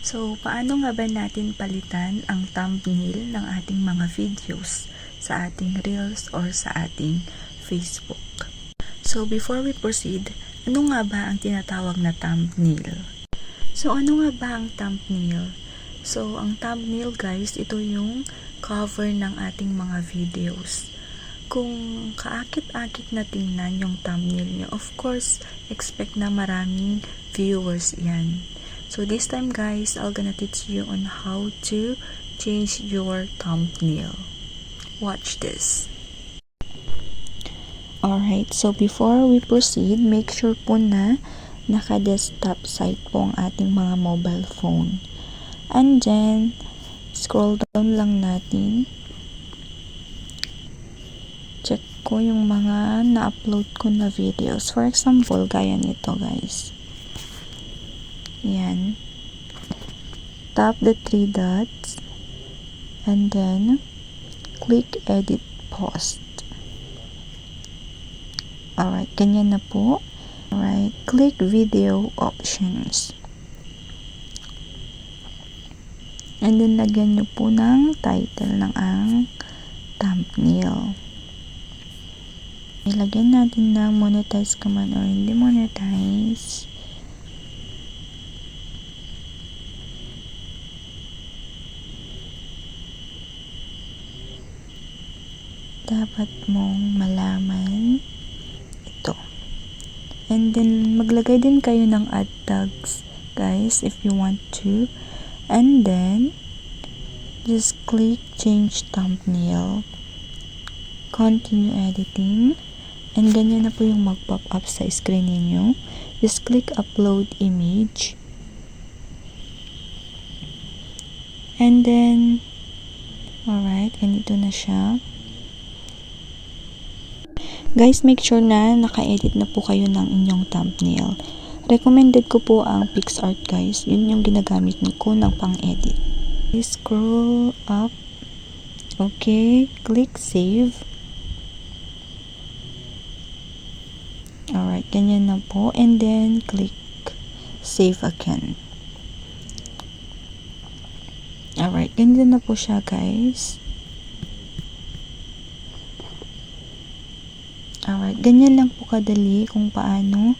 So, paano nga ba natin palitan ang thumbnail ng ating mga videos sa ating Reels or sa ating Facebook? So, before we proceed, ano nga ba ang tinatawag na thumbnail? So, ano nga ba ang thumbnail? So, ang thumbnail guys, ito yung cover ng ating mga videos. Kung kaakit-akit na tingnan yung thumbnail nyo, of course, expect na maraming viewers yan. So this time guys, I'm gonna teach you on how to change your thumbnail. Watch this. Alright, so before we proceed, make sure po na naka-desktop site po ang ating mga mobile phone. And then, scroll down lang natin. Check ko yung mga na-upload ko na videos. For example, gaya nito guys. Yan. Tap the three dots and then click edit post. Alright, ganyan na po. Alright, click video options. And then lagyan nyo po ng title ng ang thumbnail. Ilagyan natin na monetize ka man or hindi monetize. Dapat mong malaman ito. And then, maglagay din kayo ng ad tags, guys, if you want to. And then, just click change thumbnail. Continue editing. And ganyan na po yung mag-pop up sa screen ninyo. Just click upload image. And then, alright, ganito na siya. Guys, make sure na naka-edit na po kayo ng inyong thumbnail. Recommended ko po ang PicsArt guys. Yun yung ginagamit ko ng pang-edit. Scroll up. Okay, click save. Alright, ganyan na po. And then, click save again. Alright, ganyan na po siya guys. Alright, ganyan lang po kadali kung paano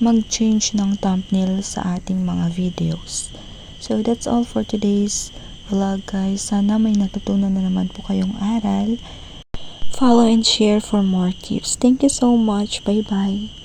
mag-change ng thumbnail sa ating mga videos. So, that's all for today's vlog guys. Sana may natutunan na naman po kayong aral. Follow and share for more tips. Thank you so much. Bye-bye.